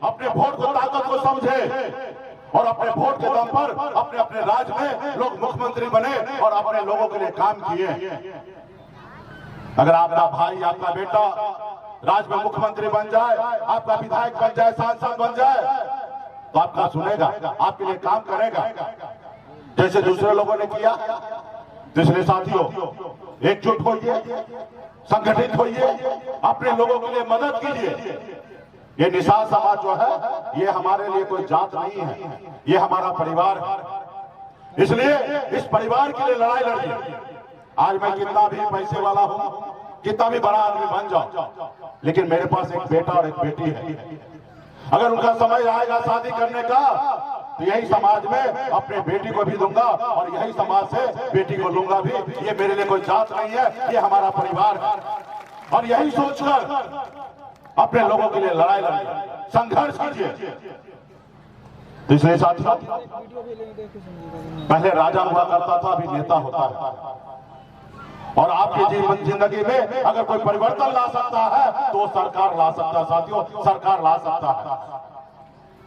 अपने वोट को ताकत को समझे और अपने वोट के दम पर अपने अपने राज्य में लोग मुख्यमंत्री बने और अपने लोगों के लिए काम किए। अगर आपका भाई, आपका बेटा राज्य में मुख्यमंत्री बन जाए, आपका विधायक बन जाए, सांसद बन जाए, तो आपका सुनेगा, आपके लिए काम करेगा जैसे दूसरे लोगों ने किया। तो इसलिए साथियों, एकजुट होइए, संगठित होइए, अपने लोगों के लिए मदद कीजिए। ये निषाद समाज जो है, ये हमारे लिए कोई जात नहीं है, ये हमारा परिवार है। इसलिए इस परिवार के लिए लड़ाई लड़िए। आज मैं कितना भी पैसे वाला हूं, कितना भी बड़ा आदमी बन जाऊं, लेकिन मेरे पास एक बेटा और एक बेटी है। अगर उनका समय आएगा शादी करने का, तो यही समाज में अपने बेटी को भी दूंगा और यही समाज से बेटी को लूंगा भी। ये मेरे लिए कोई जात नहीं है, ये हमारा परिवार है। और यही सोचकर अपने लोगों के लिए लड़ाई लड़िए, संघर्ष कीजिए। तो इसलिए साथियों, पहले राजा हुआ करता था, अभी नेता होता है। और आपके जीवन जिंदगी में अगर कोई परिवर्तन ला सकता है तो सरकार ला सकता है। साथियों, सरकार ला सकता है।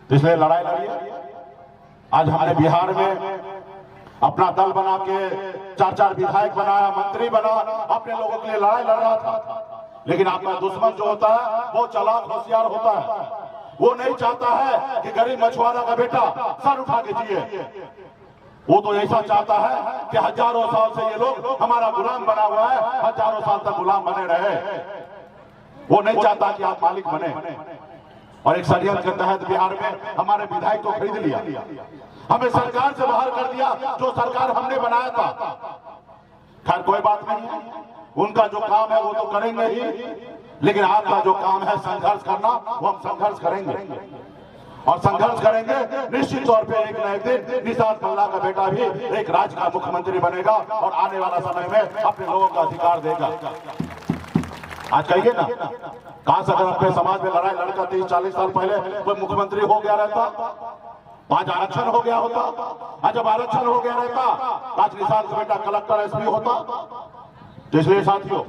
तो इसलिए लड़ाई लड़िए। आज हमने बिहार में अपना दल बना के 4-4 विधायक बनाया, मंत्री बना, अपने लोगों के लिए लड़ाई लड़ रहा था। लेकिन आपका दुश्मन जो होता है वो चालाक होशियार होता है। वो नहीं चाहता है कि गरीब मछुआरा का बेटा सर उठा के जिए। वो तो ऐसा चाहता है कि हजारों साल से ये लोग हमारा गुलाम बना हुआ है, हजारों साल तक गुलाम बने रहे। वो नहीं चाहता कि आप मालिक बने। और एक षड्यंत्र के तहत बिहार में हमारे विधायक को खरीद लिया, हमें सरकार से बाहर कर दिया, जो सरकार हमने बनाया था। खैर कोई बात नहीं, उनका जो काम है वो तो करेंगे ही, लेकिन आपका जो काम है संघर्ष करना, वो हम संघर्ष करेंगे। और संघर्ष करेंगे, निश्चित तौर पे एक न एक दिन निषाद मल्ला का बेटा भी एक राज्य का मुख्यमंत्री बनेगा और आने वाला समय में अपने लोगों का अधिकार देगा। आज कहिए ना, कहां से अगर अपने समाज में लड़ाई लड़का 30-40 साल पहले कोई मुख्यमंत्री हो गया रहता, 5 आरक्षण हो गया होता, आज जब आरक्षण हो गया रहता, आज निषाद का बेटा कलेक्टर एसपी होता। तो इसलिए साथियों,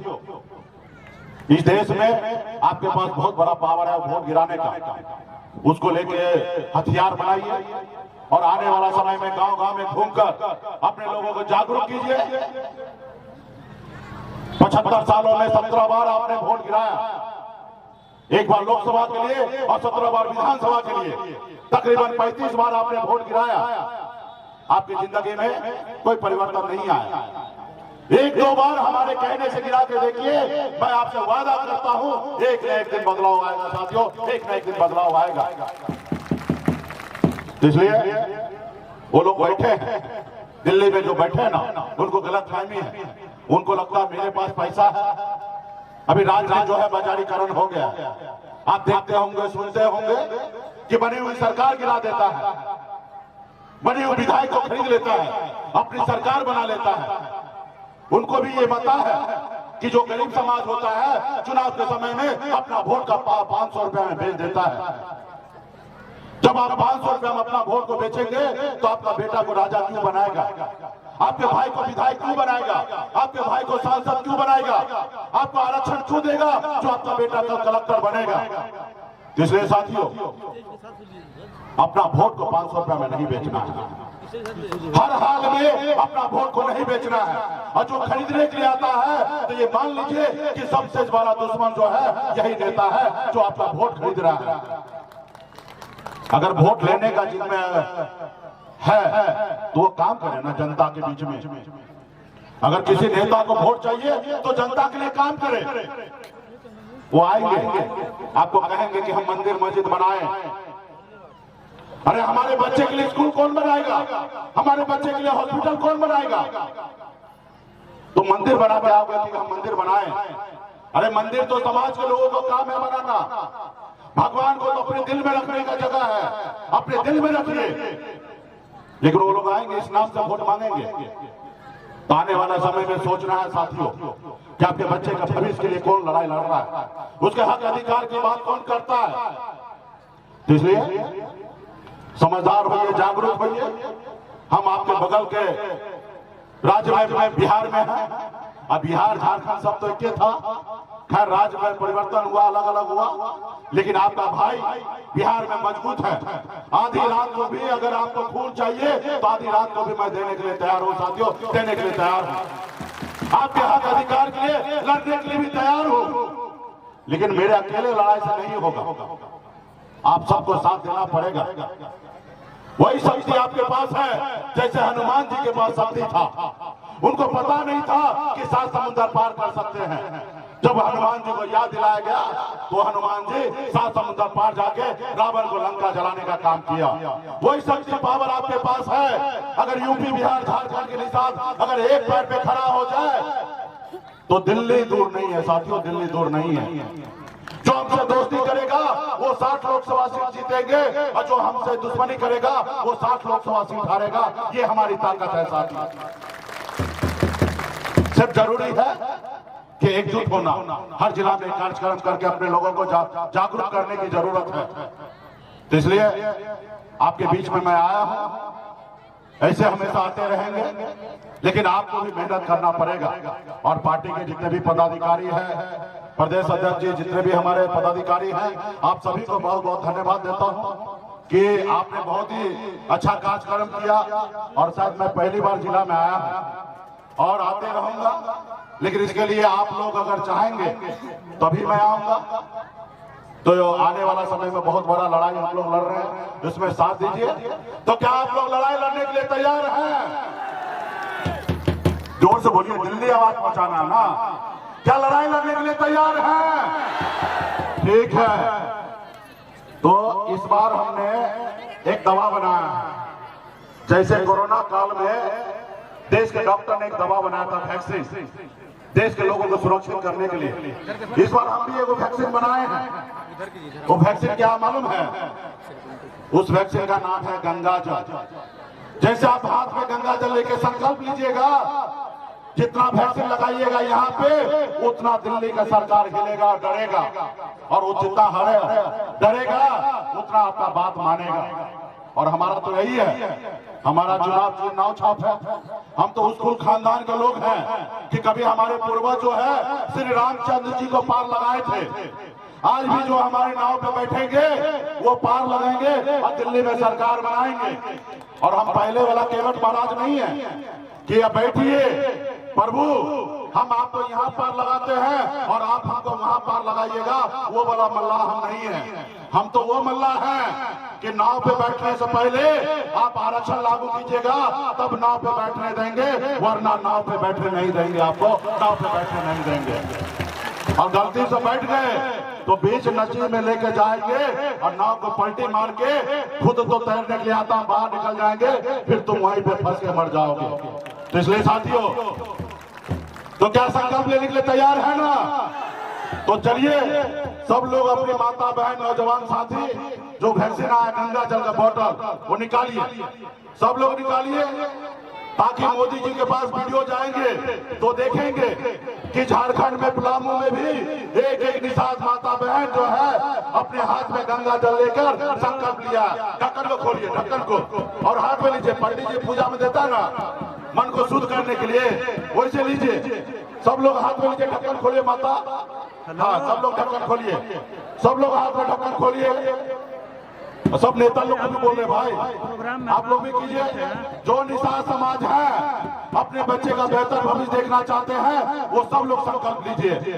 इस देश में आपके पास बहुत बड़ा पावर है वोट गिराने का। उसको लेके हथियार बनाइए और आने वाला समय में गांव-गांव में घूमकर अपने लोगों को जागरूक कीजिए। 75 सालों में 17 बार आपने वोट गिराया, एक बार लोकसभा के लिए और 17 बार विधानसभा के लिए, तकरीबन 35 बार आपने वोट गिराया। आपकी जिंदगी में कोई परिवर्तन नहीं आया। 1-2 बार हमारे कहने से गिरा के देखिए, मैं आपसे वादा करता हूं एक न एक दिन बदलाव आएगा। साथियों, एक न एक दिन बदलाव आएगा। इसलिए वो लोग बैठे हैं दिल्ली में, जो बैठे हैं ना, उनको गलतफहमी है। उनको लगता है मेरे पास पैसा है। अभी राजनीति जो है बाजारीकरण हो गया। आप देखते होंगे, सुनते होंगे कि बनी हुई सरकार गिरा देता है, बनी हुई विधायक को खरीद लेता है, अपनी सरकार बना लेता है। उनको भी ये पता है कि जो गरीब समाज होता है चुनाव के समय में अपना वोट का 500 रुपया में बेच देता है। जब आप 500 रुपया में अपना वोट को बेचेंगे तो आपका बेटा को राजा क्यों बनाएगा, आपके भाई को विधायक क्यों बनाएगा, आपके भाई को सांसद क्यों बनाएगा, आपको आरक्षण क्यों देगा जो आपका बेटा कल कलेक्टर बनेगा। इसलिए साथियों, अपना वोट को 500 रुपया में नहीं बेचना है, हर हाल में अपना वोट को नहीं बेचना है। और जो खरीदने के लिए आता है तो ये मान लीजिए कि सबसे बड़ा दुश्मन जो है यही नेता है जो आपका वोट खरीद रहा है। अगर वोट लेने का जिम्मे है तो वो काम करे ना जनता के बीच में। अगर किसी नेता को वोट चाहिए तो जनता के लिए काम करे। वो आएंगे, आपको कहेंगे कि हम मंदिर मस्जिद बनाए। अरे हमारे बच्चे के लिए स्कूल कौन बनाएगा, हमारे बच्चे के लिए हॉस्पिटल कौन बनाएगा। तो मंदिर बना के आओगे कि हम मंदिर बनाए। अरे मंदिर तो समाज के लोगों को काम है बनाना। भगवान को तो अपने दिल में रखने का जगह है, अपने दिल में रखिए। लेकिन वो लोग आएंगे, इस नाम से वोट मांगेंगे। तो आने वाला समय में सोचना है साथियों कि आपके बच्चे का भविष्य के लिए कौन लड़ाई लड़ रहा है, उसके हक अधिकार की बात कौन करता है। तो इसलिए समझदार होइए, जागरूक होइए। हम आपके बगल के राज्य में बिहार में हैं। अब बिहार झारखंड सब तो एक था, खैर राज्य में परिवर्तन हुआ, अलग अलग हुआ, लेकिन आपका भाई बिहार में मजबूत है। आधी रात को भी अगर आपको खून चाहिए तो आधी रात को भी मैं देने के लिए तैयार हूँ साथियों, देने के लिए तैयार हूँ। आपके हक अधिकार के लिए लड़ने के लिए भी तैयार हूँ, लेकिन मेरे अकेले लड़ाई से नहीं होगा, आप सबको साथ देना पड़ेगा। वही शक्ति आपके पास है जैसे हनुमान जी के पास शक्ति था। उनको पता नहीं था कि 7 समुद्र पार कर सकते हैं। जब हनुमान जी को याद दिलाया गया तो हनुमान जी 7 समुद्र पार जाके रावण को लंका जलाने का काम किया। वही शक्ति पावर आपके पास है। अगर यूपी बिहार झारखंड के निषाद अगर एक पैर पे खड़ा हो जाए तो दिल्ली दूर नहीं है साथियों, दिल्ली दूर नहीं है। जो हमसे दोस्ती करेगा वो 60 लोकसभा सीट जीतेंगे और जो हमसे दुश्मनी करेगा वो 60 लोकसभा सीट हारेगा। ये हमारी ताकत है साथियों। सिर्फ जरूरी है कि एकजुट होना, हर जिला में कार्यक्रम करके अपने लोगों को जागरूक करने की जरूरत है। तो इसलिए आपके बीच में मैं आया हूं, ऐसे हमेशा आते रहेंगे, लेकिन आपको भी मेहनत करना पड़ेगा। और पार्टी के जितने भी पदाधिकारी हैं, प्रदेश अध्यक्ष जी, जितने भी हमारे पदाधिकारी हैं, आप सभी को बहुत बहुत धन्यवाद देता हूं कि आपने बहुत ही अच्छा कार्यक्रम किया। और शायद मैं पहली बार जिला में आया हूं और आते रहूंगा, लेकिन इसके लिए आप लोग अगर चाहेंगे तभी मैं आऊंगा। तो आने वाला समय में बहुत बड़ा लड़ाई हम लोग लड़ रहे हैं, इसमें साथ दीजिए। तो क्या आप लोग लड़ाई लड़ने के लिए तैयार हैं? जोर से बोलिए, दिल्ली आवाज पहुंचाना ना। क्या लड़ाई लड़ने के लिए तैयार हैं? ठीक है। तो इस बार हमने एक दवा बनाया है, जैसे कोरोना काल में देश के डॉक्टर ने एक दवा बनाया था, वैक्सीन, देश के लोगों को सुरक्षित करने के लिए। इस बार हम भी एक वैक्सीन बनाए हैं। वो वैक्सीन क्या मालूम है? उस वैक्सीन का नाम है गंगा जल। जैसे आप हाथ में गंगा जल लेके संकल्प लीजिएगा, जितना वैक्सीन लगाइएगा यहाँ पे उतना दिल्ली का सरकार हिलेगा, डरेगा, और वो जितना डरेगा उतना आपका बात मानेगा। और हमारा तो यही है, हमारा चुनाव छाप है। हम तो उस कुल खानदान के लोग हैं कि कभी हमारे पूर्वज जो है श्री रामचंद्र जी को पार लगाए थे। आज भी जो हमारे नाव पे बैठेंगे वो पार लगाएंगे और दिल्ली में सरकार बनाएंगे। और हम पहले वाला केवट महाराज नहीं है कि अब बैठिए प्रभु, हम आपको यहाँ पार लगाते हैं और आप हमको वहाँ पार लगाइएगा, वो वाला मल्लाह हम नहीं है। हम तो वो मल्लाह हैं कि नाव पे बैठने से पहले आप आरक्षण लागू कीजिएगा, तब नाव पे बैठने देंगे, वरना नाव पे बैठने नहीं देंगे, आपको नाव पे बैठने नहीं देंगे। और गलती से बैठ गए तो बीच नदी में लेके जाएंगे और नाव को पलटी मार के, खुद तो तैरने के लिए आता बाहर निकल जाएंगे, फिर तुम वहीं पे फंस के मर जाओगे। तो इसलिए साथियों, तो क्या संकल्प लेने के लिए तैयार है ना? तो चलिए सब लोग अपनी माता बहन नौजवान साथी जो वैक्सीन आया गंगा जल का बोतल वो निकालिए, सब लोग निकालिए, ताकि मोदी जी के पास वीडियो जाएंगे तो देखेंगे कि झारखंड में पलामू में भी एक एक निषाद माता बहन जो है अपने हाथ में गंगा जल लेकर संकल्प लिया। ढक्कन को खोलिए, ढक्कन को, और हाथ में लीजिए। पंडित जी पूजा में देता ना मन को शुद्ध करने के लिए, वैसे लीजिए। सब लोग हाथ में लीजिए, ढक्कन खोलिए माता। हाँ, सब लोग ढक्कन खोलिए, सब लोग हाथ में ढक्कन खोलिए। सब नेता लोग को भी बोल रहे भाई, आप लोग भी कीजिए। जो निषाद समाज है अपने बच्चे का बेहतर भविष्य देखना चाहते हैं वो सब लोग संकल्प लीजिए।